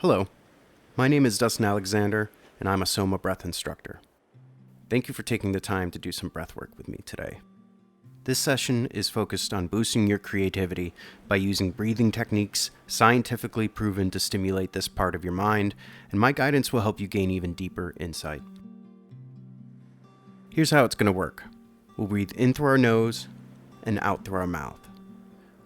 Hello, my name is Dustin Alexander, and I'm a Soma breath instructor. Thank you for taking the time to do some breath work with me today. This session is focused on boosting your creativity by using breathing techniques scientifically proven to stimulate this part of your mind, and my guidance will help you gain even deeper insight. Here's how it's going to work. We'll breathe in through our nose and out through our mouth.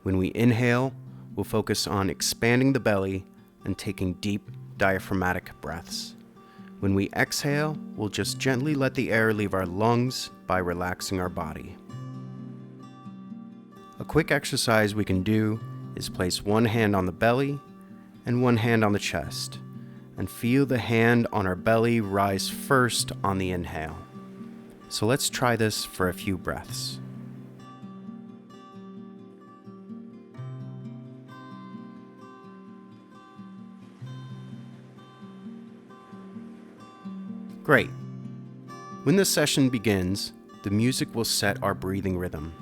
When we inhale, we'll focus on expanding the belly and taking deep diaphragmatic breaths. When we exhale, we'll just gently let the air leave our lungs by relaxing our body. A quick exercise we can do is place one hand on the belly and one hand on the chest, and feel the hand on our belly rise first on the inhale. So let's try this for a few breaths. Great. When this session begins, the music will set our breathing rhythm,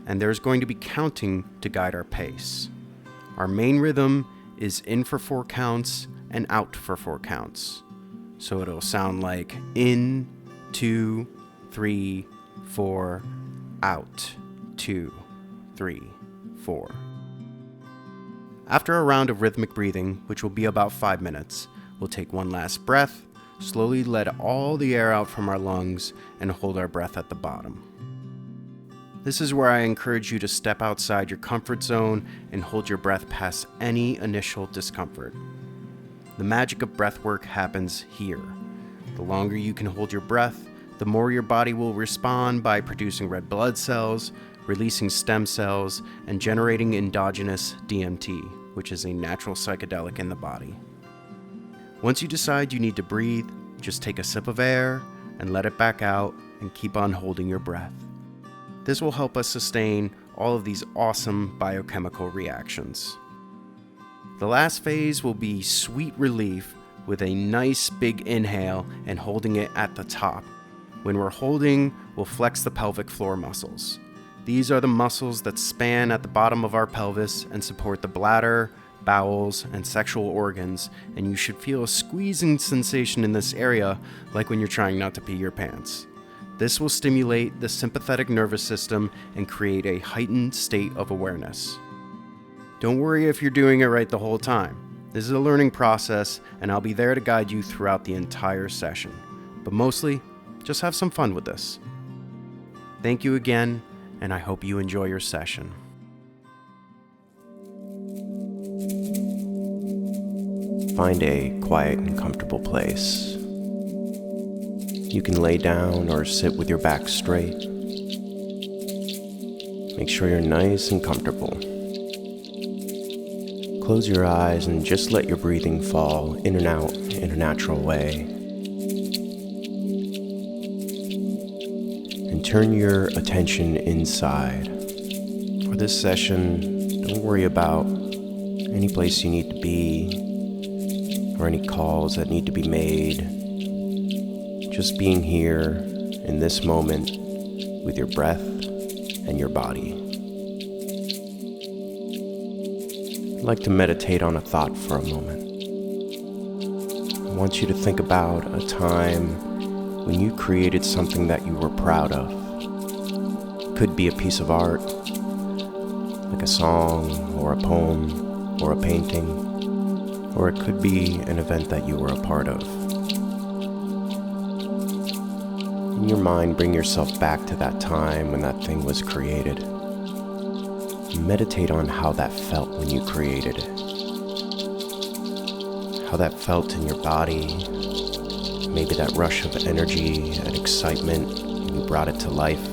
and there's going to be counting to guide our pace. Our main rhythm is in for 4 counts and out for 4 counts. So it'll sound like in, 2, 3, 4, out, 2, 3, 4. After a round of rhythmic breathing, which will be about 5 minutes, we'll take one last breath, slowly let all the air out from our lungs, and hold our breath at the bottom. This is where I encourage you to step outside your comfort zone and hold your breath past any initial discomfort. The magic of breath work happens here. The longer you can hold your breath, the more your body will respond by producing red blood cells, releasing stem cells, and generating endogenous DMT, which is a natural psychedelic in the body. Once you decide you need to breathe, just take a sip of air and let it back out and keep on holding your breath. This will help us sustain all of these awesome biochemical reactions. The last phase will be sweet relief with a nice big inhale and holding it at the top. When we're holding, we'll flex the pelvic floor muscles. These are the muscles that span at the bottom of our pelvis and support the bladder, bowels, and sexual organs, and you should feel a squeezing sensation in this area like when you're trying not to pee your pants. This will stimulate the sympathetic nervous system and create a heightened state of awareness. Don't worry if you're doing it right the whole time. This is a learning process, and I'll be there to guide you throughout the entire session. But mostly, just have some fun with this. Thank you again, and I hope you enjoy your session. Find a quiet and comfortable place. You can lay down or sit with your back straight. Make sure you're nice and comfortable. Close your eyes and just let your breathing fall in and out in a natural way. And turn your attention inside. For this session, don't worry about any place you need to be, or any calls that need to be made. Just being here in this moment with your breath and your body. I'd like to meditate on a thought for a moment. I want you to think about a time when you created something that you were proud of. It could be a piece of art, like a song or a poem or a painting, or it could be an event that you were a part of. In your mind, bring yourself back to that time when that thing was created. Meditate on how that felt when you created it. How that felt in your body. Maybe that rush of energy and excitement when you brought it to life.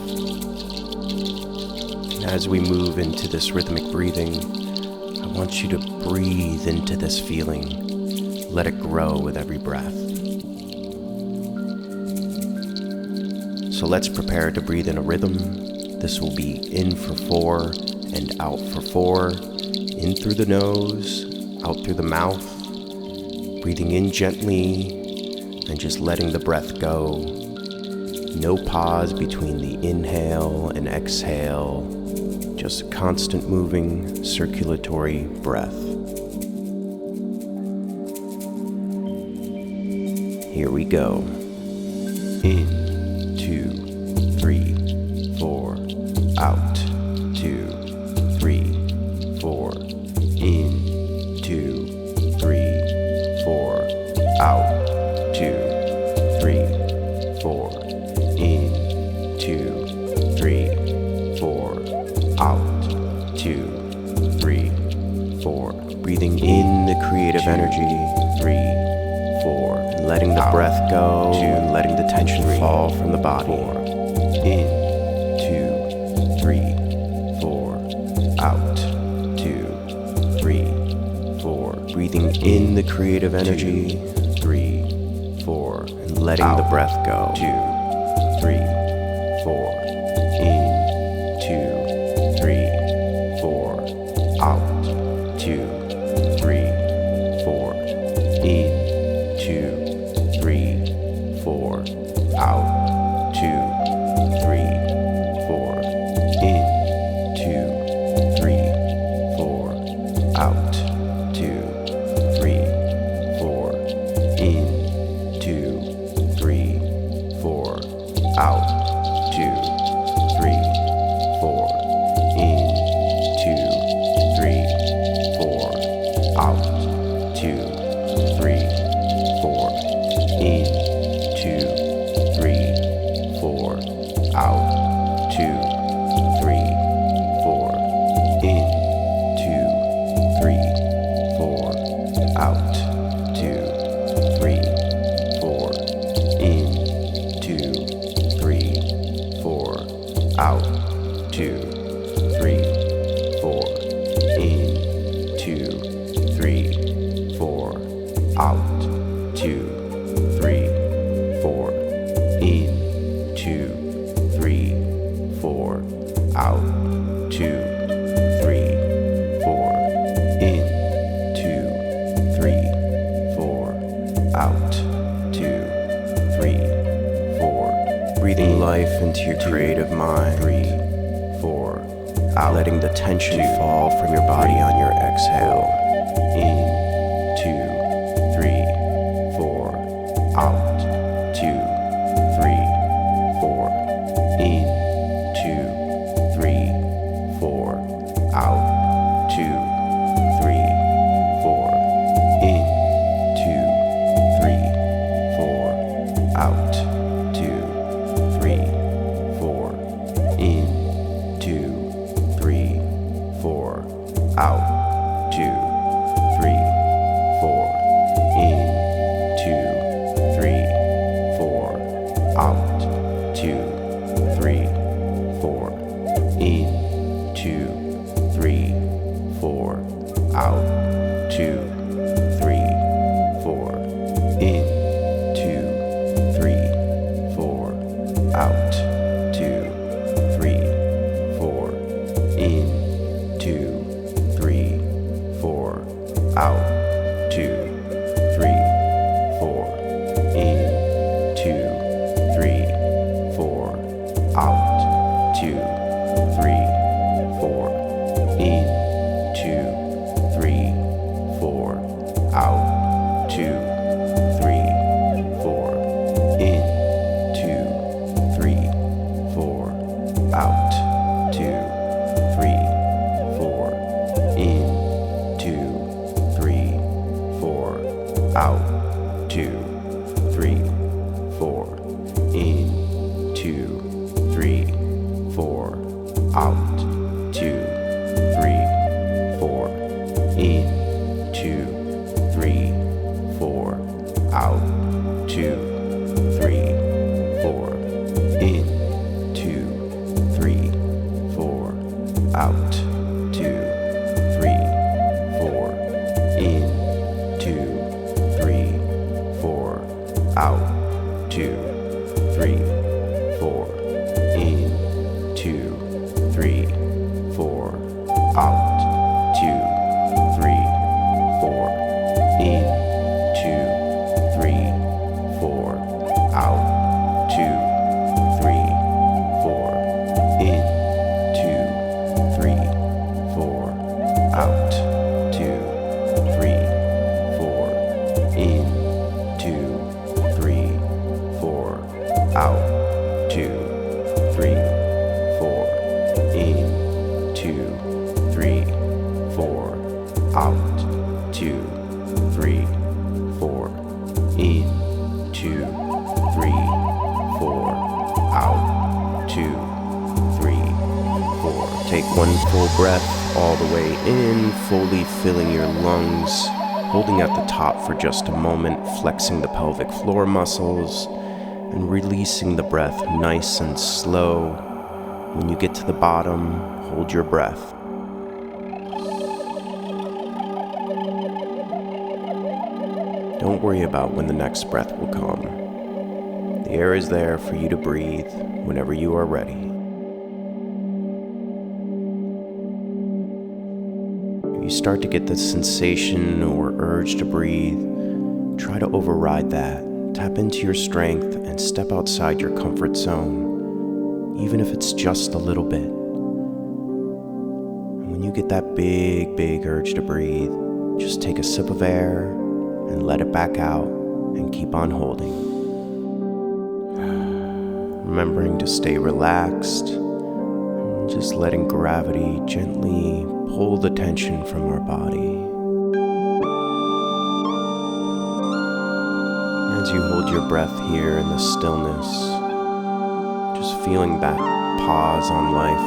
And as we move into this rhythmic breathing, I want you to breathe into this feeling. Let it grow with every breath. So let's prepare to breathe in a rhythm. This will be in for 4 and out for 4. In through the nose, out through the mouth. Breathing in gently and just letting the breath go. No pause between the inhale and exhale. Just a constant moving circulatory breath. Here we go. In, 2, 3, 4. Out, 2, 3, 4. In, 2, 3, 4. Out, 2, 3, 4. In, 2, 3, 4. Out, 2, 3, 4. Breathing in the creative energy. 3, 4. And letting the breath go. 2. And letting the tension fall from the body. 4. In, 2, 3, 4. Out, 2, 3, 4. Breathing in the creative energy. 3, 4. And letting the breath go. 2, 3, 4. In, 2, 3, 4. Out, 2, 3, 4. In, 2, 3, 4. Out, 2, 3, 4. In, 2, 3, 4. Out, 2, 3, 4. In, 2, 3, 4. Out, 2, 3, 4. In, 2, 3, 4. Out, 2, 3, 4. In, 2, 3, 4. Out, 2, 3, 4. In, 2, 3, 4. Out, 2, 3, 4. In, 2, 3, 4. Out, 2, 3, 4. In, 2, 3, 4. Out, 2, 3, 4. In, 2, 3, 4. Out, 2, 3, 4. In, 2, 3, 4. Out, 2, 3, 4. Breathing life into your creative mind. 3, 4. Out, letting the tension fall from your body on your exhale. In, 2, 3, 4. Out, 2, 3, 4. In, 2, 3, 4. Out, 2, 3, 4. In, 2, 3, 4. Out, 2, 3, 4. In, 2, 3, 4. Out, 2, 3, 4. In, 2, 3, 4. Out, 2, 3, 4. In, 2, 3, 4. Out, 2, 3, 4. In, 2, 3, 4. Out, 2, 3, 4. In, 2, 3, 4. Out, 2, 3, 4. In, 2, 3, 4. Out, 2, 3, 4. In, 2, 3, 4. Out, 2, 3, 4. In, 2, 3, 4. Out, 2, 3, 4. In, 2, 3, 4. Out, 2, 3, 4. In, 2, 3, 4. Out, 2, 3, 4. In, 2, 3, 4. Out, 2, 3, 4. In, 2, 3, 4. Out, 2, 3, 4. In, 2, 3, 4. Out, 2, 3, 4. In, 2, 3, 4. Out, 2, 3, out, 2, 3, 4, in, 2, 3, 4, out, 2, 3, 4. Take one full breath all the way in, fully filling your lungs, holding at the top for just a moment, flexing the pelvic floor muscles, and releasing the breath nice and slow. When you get to the bottom, hold your breath. Don't worry about when the next breath will come. The air is there for you to breathe whenever you are ready. You start to get the sensation or urge to breathe, try to override that. Tap into your strength and step outside your comfort zone, even if it's just a little bit. And when you get that big urge to breathe, just take a sip of air and let it back out and keep on holding. Remembering to stay relaxed and just letting gravity gently pull the tension from our body. As you hold your breath here in the stillness, just feeling that pause on life,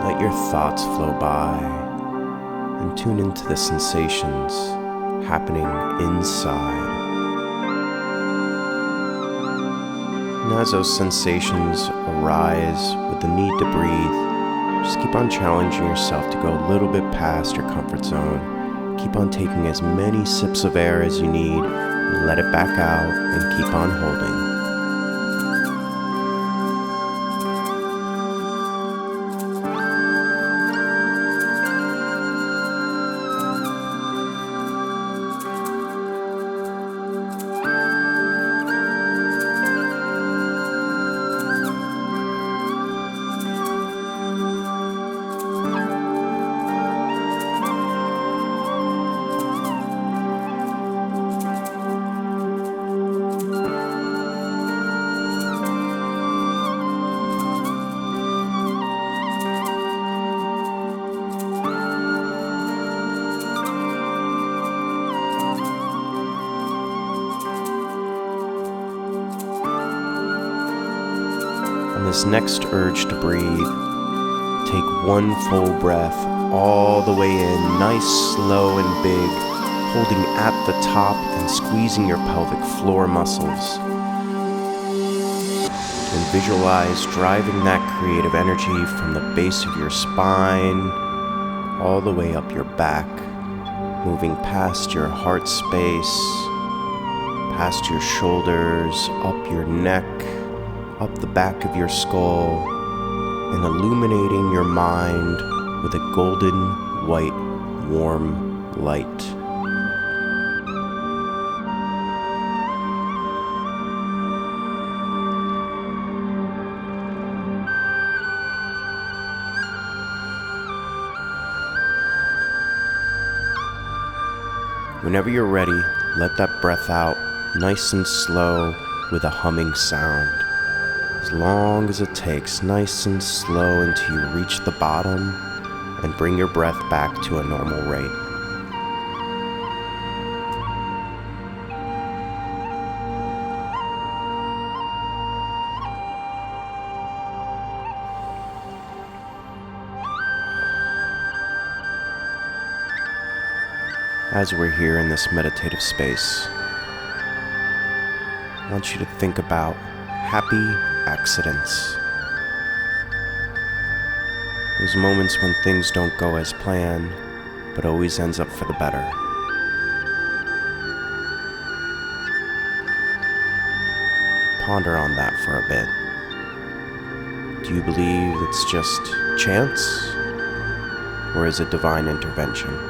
let your thoughts flow by and tune into the sensations happening inside. And as those sensations arise with the need to breathe, just keep on challenging yourself to go a little bit past your comfort zone. Keep on taking as many sips of air as you need, and let it back out and keep on holding. On this next urge to breathe, take one full breath all the way in, nice, slow, and big, holding at the top and squeezing your pelvic floor muscles. And visualize driving that creative energy from the base of your spine all the way up your back, moving past your heart space, past your shoulders, up your neck, up the back of your skull, and illuminating your mind with a golden, white, warm light. Whenever you're ready, let that breath out nice and slow with a humming sound. As long as it takes, nice and slow until you reach the bottom and bring your breath back to a normal rate. As we're here in this meditative space, I want you to think about happy accidents. Those moments when things don't go as planned, but always ends up for the better. Ponder on that for a bit. Do you believe it's just chance, or is it divine intervention?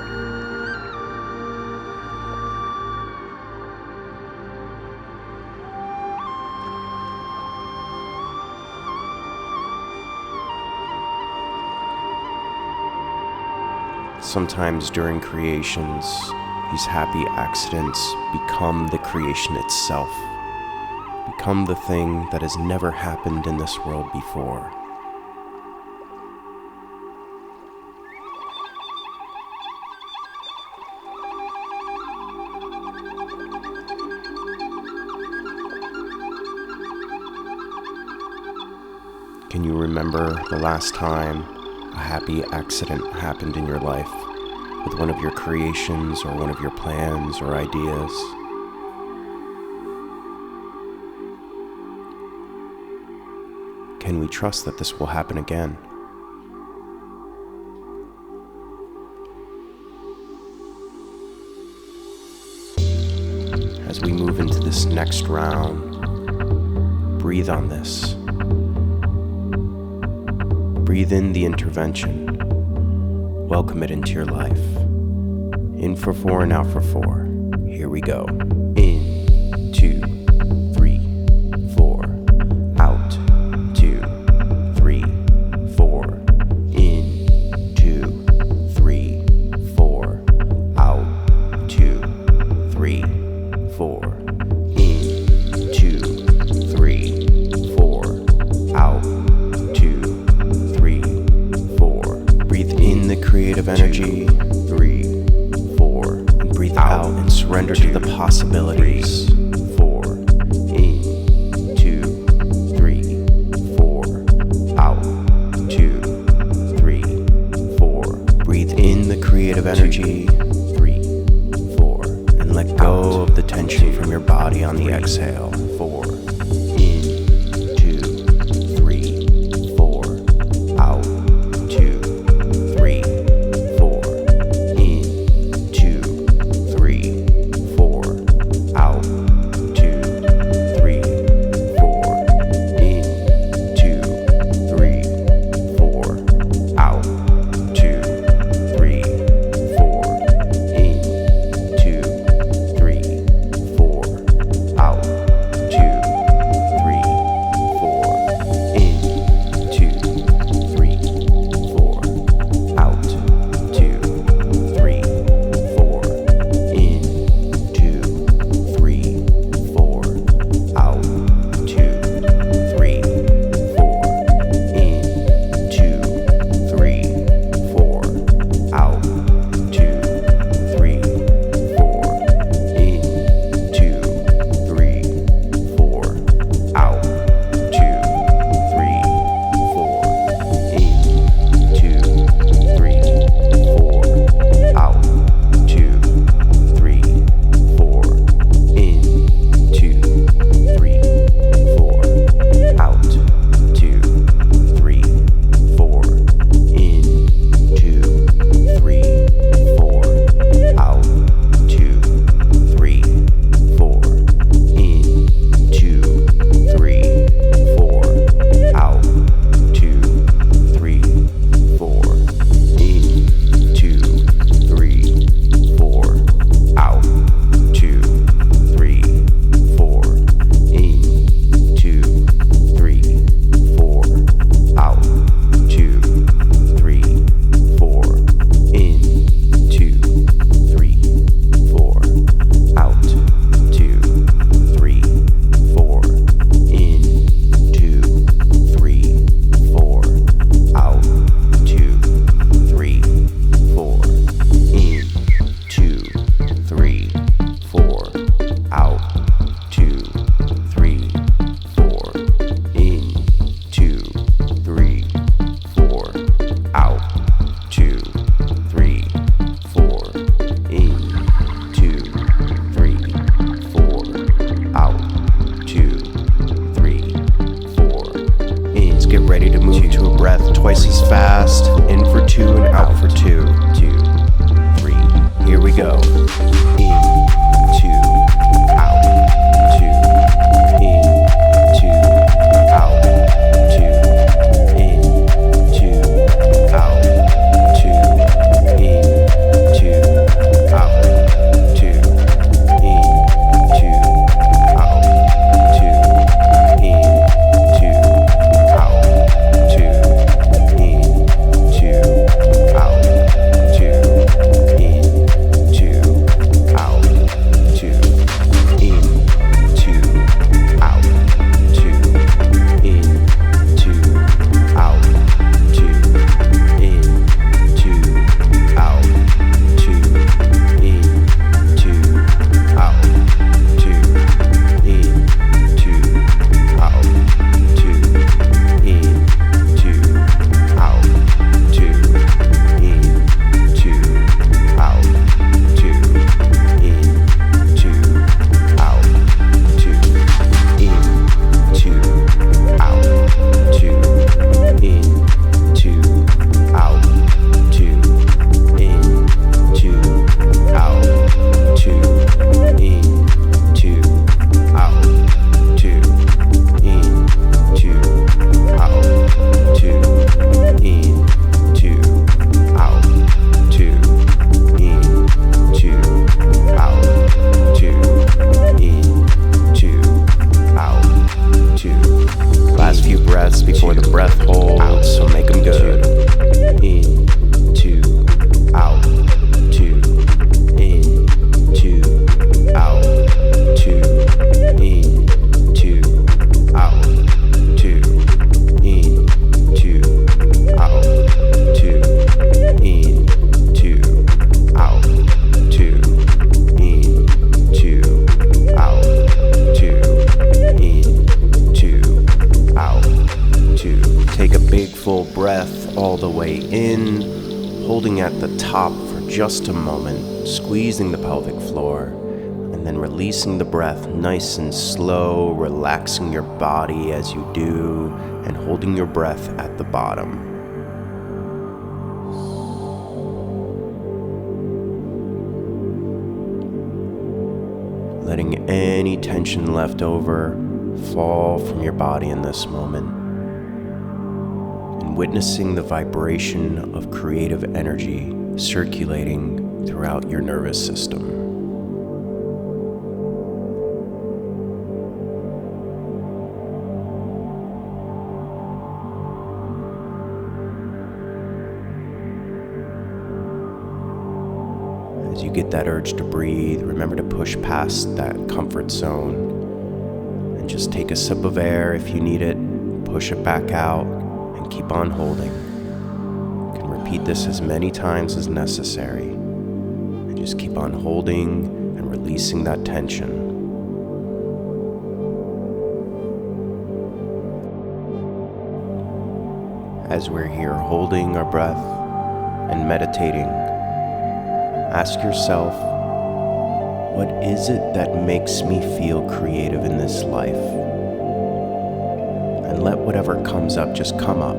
Sometimes during creations, these happy accidents become the creation itself, become the thing that has never happened in this world before. Can you remember the last time a happy accident happened in your life with one of your creations or one of your plans or ideas? Can we trust that this will happen again? As we move into this next round, breathe on this. Breathe in the intervention. Welcome it into your life. In for 4 and out for 4. Here we go. In, 2, 3, 4. Out, 2, 3, 4. In, 2, 3, 4. Out, 2, 3, 4. In, 2, 3, 4. Out, 2, 3, 4. Breathe in the creative energy. 3, 4. And breathe out and surrender to the possibilities. 4. In, 2, 3, 4. Out, 2, 3, 4. Breathe in the creative energy. 3, 4. And let go of the tension from your body on the exhale. 4. In, 2, 3, 4. Out, 2, 3, 4. In, 2, 3, 4. Out, 2, 3, 4. In, 2, 3, 4. Out, 2, 3, 4. In, 2, 3, 4. Out, 2, 3, 4. In, 2, 3, 4. Out, 2, 3, 4. In, 2, 3, 4. Out, 2, 3, 4. In, 2, 3, 4. Out, 2, 3, 4. In, 2, 3, 4. Out, 2, 3, 4. In, 2, 3, 4. Out, 2, 3, 4. In, 2, 3, 4. Out, 2, 3, 4. In, 2, 3, 4. Out, 2, 3, 4. In, 2, 3, 4. Out, 2, 3, 4. In, 2, 3, 4. Out, 2, 3, 4. In, 2, 3, 4. Out, 2, 3, 4. In, 2, 3, 4. Out, 2, 3, 4. In, 2, 3, 4. Out, 2, 3, 4. In, 2, 3, 4. Out, 2, 3, 4. In, 2, 3, 4. Out, 2, 3, 4. In, 2, 3, 4. Out, 2, 3, 4. In. Let's get ready to move to a breath twice as fast. In for 2 and out for 2. 2, 3. Here we go. In, 2, out, 2. In, 2, out, 2. In, 2, out, 2. In, 2, out, 2. In, 2, out, 2. In, 2, out, 2. In, 2, out, 2. In, 2, out. all the way in, holding at the top for just a moment, squeezing the pelvic floor, and then releasing the breath nice and slow, relaxing your body as you do, and holding your breath at the bottom. Letting any tension left over fall from your body in this moment, and witnessing the vibration of creative energy circulating throughout your nervous system. As you get that urge to breathe, remember to push past that comfort zone and just take a sip of air if you need it, push it back out, and keep on holding. You can repeat this as many times as necessary, and just keep on holding and releasing that tension. As we're here holding our breath and meditating, ask yourself, what is it that makes me feel creative in this life? And let whatever comes up just come up.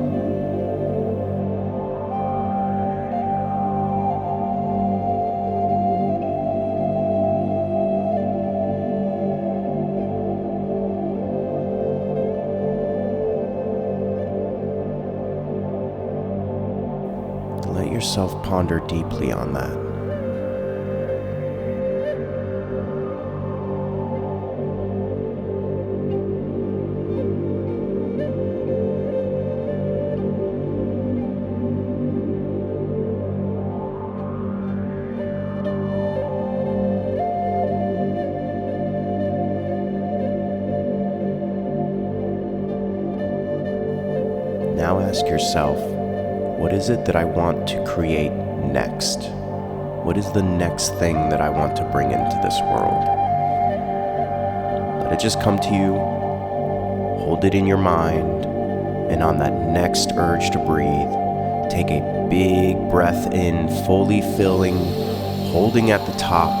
Let yourself ponder deeply on that. Now ask yourself, what is it that I want to create next? What is the next thing that I want to bring into this world? Let it just come to you. Hold it in your mind, and on that next urge to breathe, take a big breath in, fully filling, holding at the top,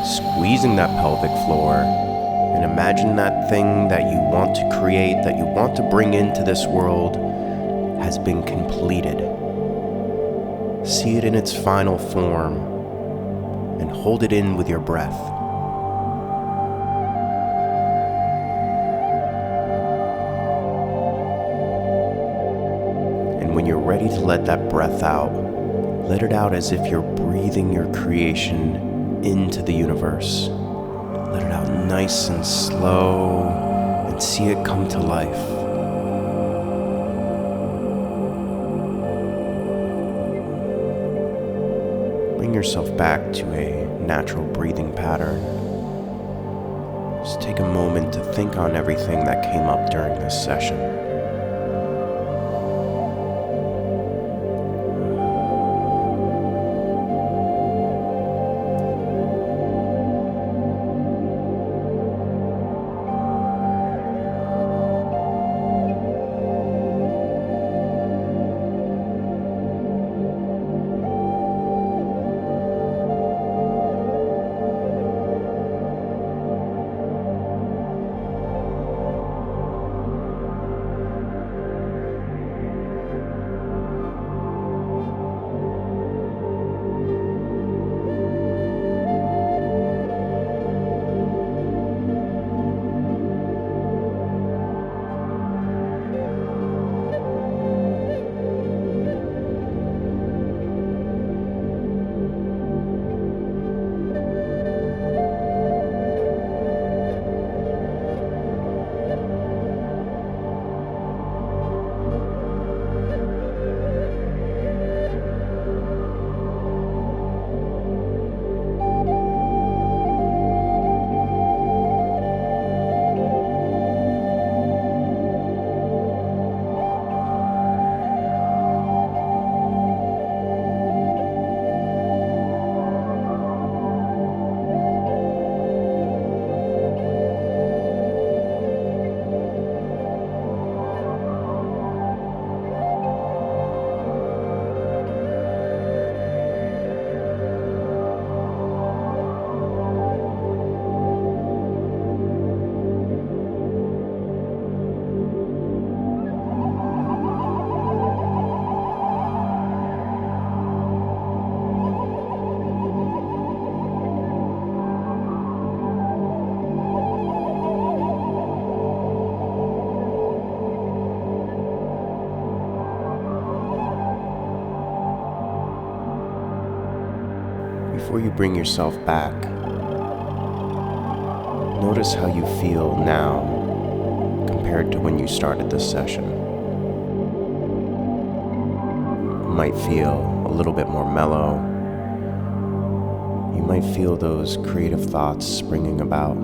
squeezing that pelvic floor, and imagine that thing that you want to create, that you want to bring into this world, has been completed. See it in its final form and hold it in with your breath. And when you're ready to let that breath out, let it out as if you're breathing your creation into the universe. Let it out nice and slow and see it come to life. Bring yourself back to a natural breathing pattern. Just take a moment to think on everything that came up during this session. before you bring yourself back, notice how you feel now compared to when you started this session. You might feel a little bit more mellow. You might feel those creative thoughts springing about.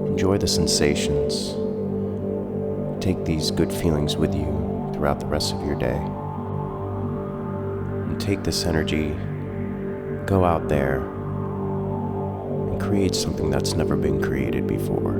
Enjoy the sensations. Take these good feelings with you throughout the rest of your day. And take this energy, go out there, and create something that's never been created before.